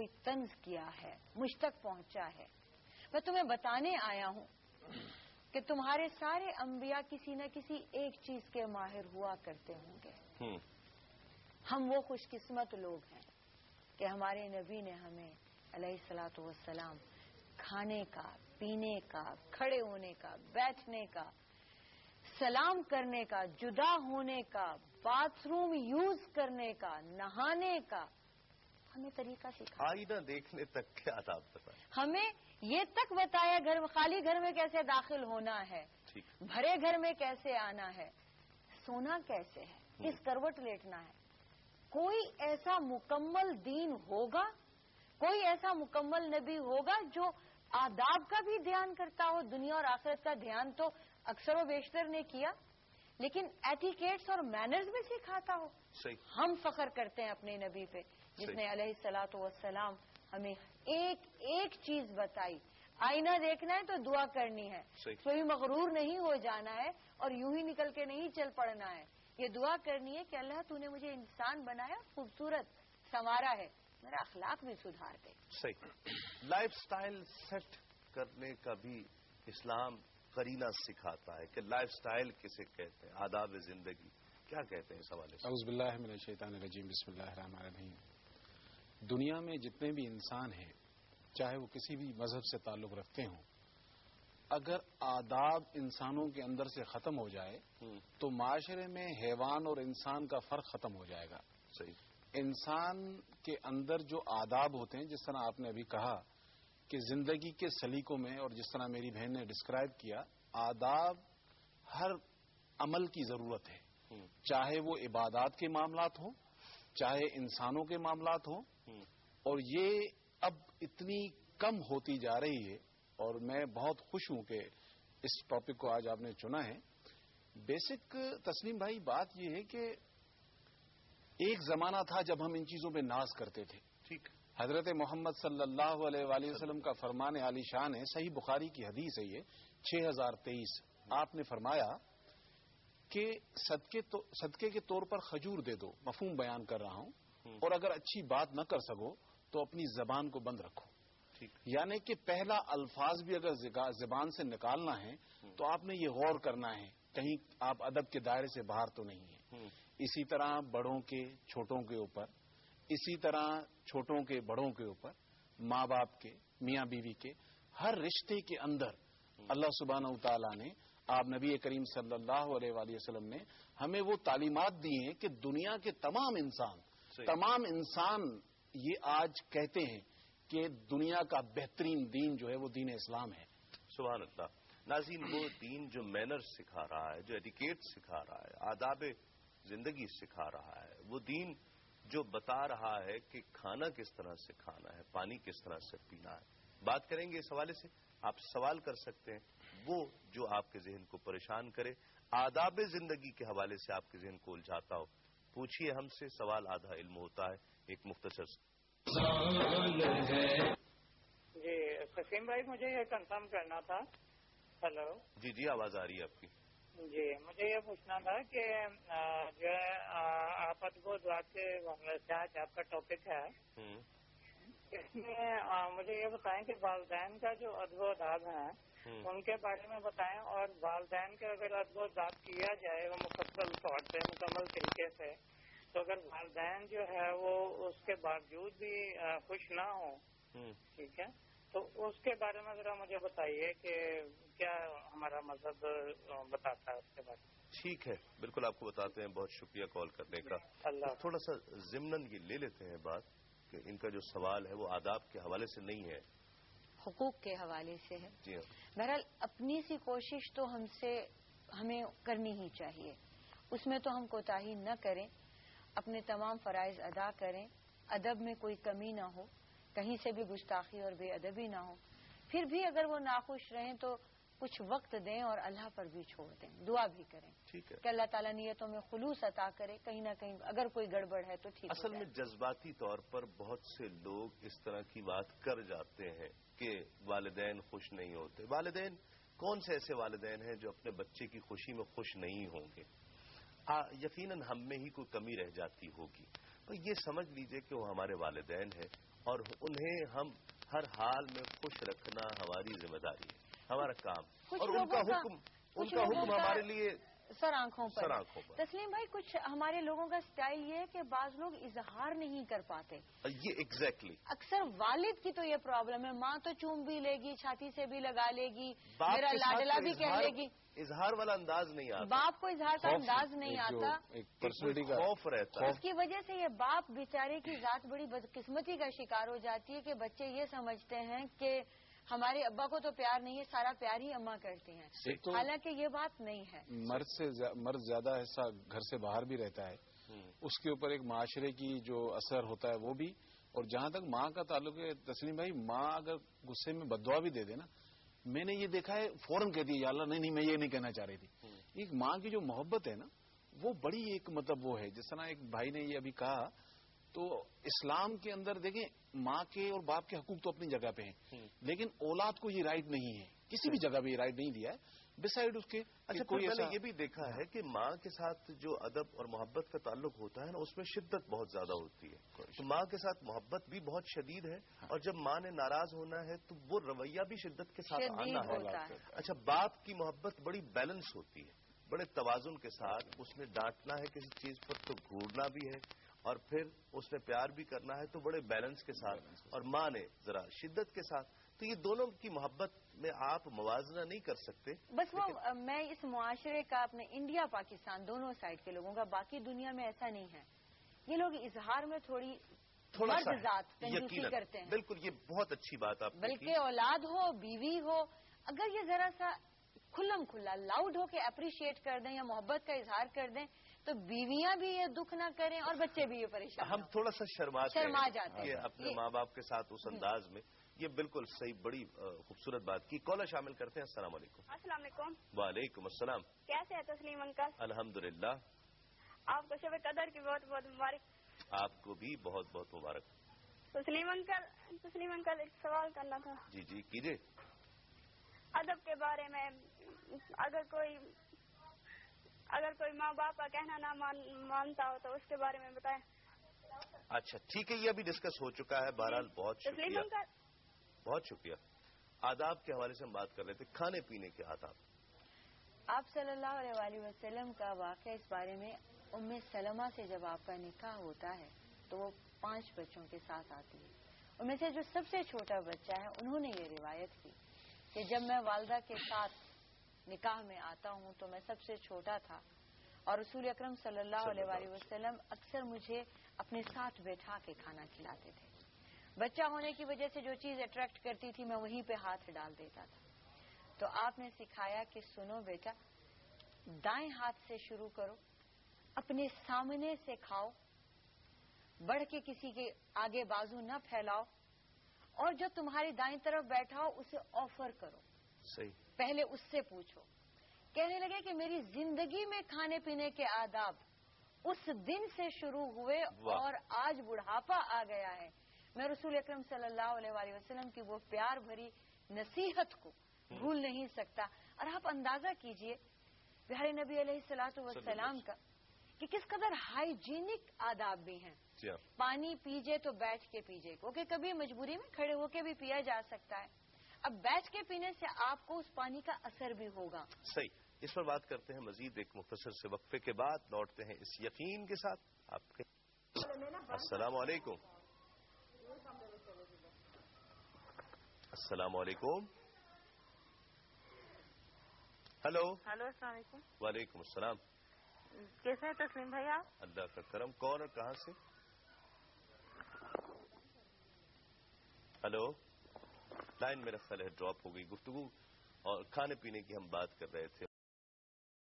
کوئی طنز کیا ہے، مجھ تک پہنچا ہے. میں تمہیں بتانے آیا ہوں کہ تمہارے سارے انبیاء کسی نہ کسی ایک چیز کے ماہر ہوا کرتے ہوں گے. ہم وہ خوش قسمت لوگ ہیں کہ ہمارے نبی نے ہمیں علیہ الصلوۃ والسلام کھانے کا، پینے کا، کھڑے ہونے کا، بیٹھنے کا، سلام کرنے کا، جدا ہونے کا، باتھ روم یوز کرنے کا، نہانے کا ہمیں طریقہ سکھایا. آئینہ دیکھنے تک کیا آداب بتائیں. ہمیں یہ تک بتایا خالی گھر میں کیسے داخل ہونا ہے، بھرے گھر میں کیسے آنا ہے، سونا کیسے ہے، کس کروٹ لیٹنا ہے. کوئی ایسا مکمل دین ہوگا، کوئی ایسا مکمل نبی ہوگا جو آداب کا بھی دھیان کرتا ہو. دنیا اور آخرت کا دھیان تو اکثر و بیشتر نے کیا، لیکن ایٹیکیٹس اور مینرز بھی سکھاتا ہو. ہم فخر کرتے ہیں اپنے نبی پہ جس نے علیہ الصلوۃ والسلام ہمیں ایک ایک چیز بتائی. آئینہ دیکھنا ہے تو دعا کرنی ہے، کوئی مغرور نہیں ہو جانا ہے اور یوں ہی نکل کے نہیں چل پڑنا ہے. یہ دعا کرنی ہے کہ اللہ تو نے مجھے انسان بنایا، خوبصورت سنوارا ہے، میرا اخلاق بھی سدھار دے. صحیح. لائف سٹائل سیٹ کرنے کا بھی اسلام قرینہ سکھاتا ہے کہ لائف سٹائل کسے کہتے ہیں، آداب زندگی کیا کہتے ہیں اس حوالے سے. اعوذ باللہ من الشیطان الرجیم، بسم اللہ الرحمن الرحیم. دنیا میں جتنے بھی انسان ہیں، چاہے وہ کسی بھی مذہب سے تعلق رکھتے ہوں، اگر آداب انسانوں کے اندر سے ختم ہو جائے تو معاشرے میں حیوان اور انسان کا فرق ختم ہو جائے گا. صحیح. انسان کے اندر جو آداب ہوتے ہیں، جس طرح آپ نے ابھی کہا کہ زندگی کے سلیقوں میں، اور جس طرح میری بہن نے ڈسکرائب کیا، آداب ہر عمل کی ضرورت ہے، چاہے وہ عبادات کے معاملات ہوں، چاہے انسانوں کے معاملات ہوں. اور یہ اب اتنی کم ہوتی جا رہی ہے، اور میں بہت خوش ہوں کہ اس ٹاپک کو آج آپ نے چنا ہے. بیسک تسلیم بھائی بات یہ ہے کہ ایک زمانہ تھا جب ہم ان چیزوں پہ ناز کرتے تھے. ٹھیک. حضرت محمد صلی اللہ علیہ وآلہ وسلم کا فرمان عالی شان ہے، صحیح بخاری کی حدیث ہے یہ 6023. آپ نے فرمایا کہ صدقے کے طور پر کھجور دے دو. مفہوم بیان کر رہا ہوں. اور اگر اچھی بات نہ کر سکو تو اپنی زبان کو بند رکھو. یعنی کہ پہلا الفاظ بھی اگر زبان سے نکالنا ہے تو آپ نے یہ غور کرنا ہے کہیں آپ ادب کے دائرے سے باہر تو نہیں ہیں. اسی طرح بڑوں کے چھوٹوں کے اوپر، اسی طرح چھوٹوں کے بڑوں کے اوپر، ماں باپ کے، میاں بیوی کے، ہر رشتے کے اندر اللہ سبحانہ و تعالیٰ نے، آپ نبی کریم صلی اللہ علیہ وآلہ وسلم نے ہمیں وہ تعلیمات دی ہیں کہ دنیا کے تمام انسان یہ آج کہتے ہیں کہ دنیا کا بہترین دین جو ہے وہ دین اسلام ہے. سبحان اللہ. ناظرین، وہ دین جو مینر سکھا رہا ہے، جو ایٹیکیٹ سکھا رہا ہے، آداب زندگی سکھا رہا ہے، وہ دین جو بتا رہا ہے کہ کھانا کس طرح سے کھانا ہے، پانی کس طرح سے پینا ہے. بات کریں گے اس حوالے سے. آپ سوال کر سکتے ہیں وہ جو آپ کے ذہن کو پریشان کرے، آداب زندگی کے حوالے سے آپ کے ذہن کو الجھاتا ہو. پوچھیے ہم سے. سوال آدھا علم ہوتا ہے. ایک مختصر جی قسیم بھائی، مجھے یہ کنفرم کرنا تھا. ہلو. جی آواز آ رہی ہے آپ کی. جی مجھے یہ پوچھنا تھا کہ جو ہے آپ ادب ذات کے سے آج آپ کا ٹاپک ہے، اس میں مجھے یہ بتائیں کہ والدین کا جو ادب و ذات ہیں ان کے بارے میں بتائیں، اور والدین کا اگر ادب و ذات کیا جائے وہ مفصل طور سے، مکمل طریقے سے، تو اگر والدین جو ہے وہ اس کے باوجود بھی خوش نہ ہوں، ٹھیک ہے، تو اس کے بارے میں ذرا مجھے بتائیے کہ کیا ہمارا مذہب بتاتا ہے اس کے بارے میں. ٹھیک ہے، بالکل آپ کو بتاتے ہیں. بہت شکریہ کال کرنے کا. تھوڑا سا ضمناً یہ لے لیتے ہیں بات کہ ان کا جو سوال ہے وہ آداب کے حوالے سے نہیں ہے، حقوق کے حوالے سے ہے. جی ہاں. بہرحال اپنی سی کوشش تو ہمیں کرنی ہی چاہیے، اس میں تو ہم کوتاہی نہ کریں، اپنے تمام فرائض ادا کریں، ادب میں کوئی کمی نہ ہو، کہیں سے بھی گستاخی اور بے ادبی نہ ہو. پھر بھی اگر وہ ناخوش رہیں تو کچھ وقت دیں اور اللہ پر بھی چھوڑ دیں، دعا بھی کریں. ٹھیک ہے کہ اللہ تعالیٰ نیتوں میں خلوص عطا کرے. کہیں نہ کہیں اگر کوئی گڑبڑ ہے تو ٹھیک. اصل میں جذباتی طور پر بہت سے لوگ اس طرح کی بات کر جاتے ہیں کہ والدین خوش نہیں ہوتے. والدین کون سے ایسے والدین ہیں جو اپنے بچے کی خوشی میں خوش نہیں ہوں گے؟ یقیناً ہم میں ہی کوئی کمی رہ جاتی ہوگی. تو یہ سمجھ لیجئے کہ وہ ہمارے والدین ہیں اور انہیں ہم ہر حال میں خوش رکھنا ہماری ذمہ داری ہے، ہمارا کام، اور ان کا حکم ہمارے لیے سر آنکھوں پر۔ تسلیم بھائی، کچھ ہمارے لوگوں کا سٹائل یہ ہے کہ بعض لوگ اظہار نہیں کر پاتے، یہ ایگزیکٹلی اکثر والد کی تو یہ پرابلم ہے، ماں تو چوم بھی لے گی، چھاتی سے بھی لگا لے گی، میرا لاڈلا بھی کہہ لے گی، اظہار والا انداز نہیں آتا، باپ کو اظہار کا انداز نہیں آتا، خوف رہتا ہے۔ اس کی وجہ سے یہ باپ بیچارے کی ذات بڑی بدقسمتی کا شکار ہو جاتی ہے کہ بچے یہ سمجھتے ہیں کہ ہمارے ابا کو تو پیار نہیں ہے، سارا پیار ہی اماں کرتی ہیں، حالانکہ یہ بات نہیں ہے۔ مرد زیادہ حصہ گھر سے باہر بھی رہتا ہے، اس کے اوپر ایک معاشرے کی جو اثر ہوتا ہے وہ بھی، اور جہاں تک ماں کا تعلق ہے تسلیم بھائی، ماں اگر غصے میں بددعا بھی دے دے نا، میں نے یہ دیکھا ہے فوراً کہتی ہے یا اللہ نہیں میں یہ نہیں کہنا چاہ رہی تھی۔ ایک ماں کی جو محبت ہے نا وہ بڑی ایک مطلب وہ ہے، جس طرح ایک بھائی نے یہ ابھی کہا، تو اسلام کے اندر دیکھیں ماں کے اور باپ کے حقوق تو اپنی جگہ پہ ہیں، لیکن اولاد کو یہ رائٹ نہیں ہے، کسی بھی جگہ پہ یہ رائٹ نہیں دیا ہے بسائڈ اس کے۔ اچھا، کوئی میں نے یہ بھی دیکھا ہے کہ ماں کے ساتھ جو ادب اور محبت کا تعلق ہوتا ہے نا، اس میں شدت بہت زیادہ ہوتی ہے، تو ماں کے ساتھ محبت بھی بہت شدید ہے، اور جب ماں نے ناراض ہونا ہے تو وہ رویہ بھی شدت کے ساتھ آنا ہے۔ اچھا، باپ کی محبت بڑی بیلنس ہوتی ہے، بڑے توازن کے ساتھ، اس نے ڈانٹنا ہے کسی چیز پر تو گھورنا بھی ہے، اور پھر اس نے پیار بھی کرنا ہے تو بڑے بیلنس کے ساتھ، اور ماں نے ذرا شدت کے ساتھ، تو یہ دونوں کی محبت میں آپ موازنہ نہیں کر سکتے۔ بس وہ میں اس معاشرے کا اپنے انڈیا پاکستان دونوں سائڈ کے لوگوں کا، باقی دنیا میں ایسا نہیں ہے، یہ لوگ اظہار میں تھوڑا سا ذات کنجوسی کرتے ہیں۔ بالکل، یہ بہت اچھی بات آپ نے کی۔ بلکہ اولاد ہو، بیوی ہو، اگر یہ ذرا سا کھلم کھلا لاؤڈ ہو کے اپریشیٹ کر دیں یا محبت کا اظہار کر دیں تو بیویاں بھی یہ دکھ نہ کریں اور بچے بھی یہ پریشان ہم تھوڑا سا شرما جاتے ہیں اپنے ماں باپ کے ساتھ اس انداز میں، یہ بالکل صحیح، بڑی خوبصورت بات کی۔ کالر شامل کرتے ہیں۔ السلام علیکم۔ السلام علیکم۔ وعلیکم السلام۔ کیسے ہے تسلیم انکل؟ الحمدللہ۔ آپ کو شب قدر کی بہت بہت مبارک۔ آپ کو بھی بہت بہت مبارک۔ تسلیم انکل ایک سوال کرنا تھا۔ جی جی کیجیے۔ ادب کے بارے میں، اگر کوئی ماں باپ کا کہنا نہ مانتا ہو تو اس کے بارے میں بتائیں۔ اچھا ٹھیک ہے، یہ ابھی ڈسکس ہو چکا ہے، بہرحال بہت شکریہ، بہت شکریہ۔ آداب کے حوالے سے ہم بات کر رہے تھے، کھانے پینے کے آداب۔ آپ صلی اللہ علیہ وآلہ وسلم کا واقعہ اس بارے میں، ام سلمہ سے جب آپ کا نکاح ہوتا ہے تو وہ 5 بچوں کے ساتھ آتی ہے، ان میں سے جو سب سے چھوٹا بچہ ہے انہوں نے یہ روایت کی کہ جب میں والدہ کے ساتھ نکاح میں آتا ہوں تو میں سب سے چھوٹا تھا، اور رسول اکرم صلی اللہ علیہ وآلہ وسلم اکثر مجھے اپنے ساتھ بیٹھا کے کھانا کھلاتے تھے۔ بچہ ہونے کی وجہ سے جو چیز اٹریکٹ کرتی تھی میں وہیں پہ ہاتھ ڈال دیتا تھا، تو آپ نے سکھایا کہ سنو بیٹا، دائیں ہاتھ سے شروع کرو، اپنے سامنے سے کھاؤ، بڑھ کے کسی کے آگے بازو نہ پھیلاؤ، اور جو تمہاری دائیں طرف بیٹھا ہو اسے آفر کرو، صحیح، پہلے اس سے پوچھو۔ کہنے لگے کہ میری زندگی میں کھانے پینے کے آداب اس دن سے شروع ہوئے اور آج بڑھاپا آ گیا ہے، میں رسول اکرم صلی اللہ علیہ وآلہ وسلم کی وہ پیار بھری نصیحت کو بھول نہیں سکتا۔ اور آپ اندازہ کیجئے پیارے نبی علیہ الصلوۃ والسلام کا کہ کس قدر ہائیجینک آداب بھی ہیں۔ پانی پیجئے تو بیٹھ کے پیجئے، کیونکہ کبھی مجبوری میں کھڑے ہو کے بھی پیا جا سکتا ہے، اب بیٹھ کے پینے سے آپ کو اس پانی کا اثر بھی ہوگا۔ صحیح، اس پر بات کرتے ہیں مزید ایک مختصر سے وقفے کے بعد، لوٹتے ہیں اس یقین کے ساتھ آپ کے۔ السلام علیکم۔ السلام علیکم۔ ہلو۔ السلام علیکم۔ وعلیکم السلام۔ کیسے ہیں تسلیم بھائی آپ؟ اللہ کا کرم، کون اور کہاں سے؟ ہلو، لائن میرا خیال ہے ڈراپ ہو گئی۔ گفتگو اور کھانے پینے کی ہم بات کر رہے تھے۔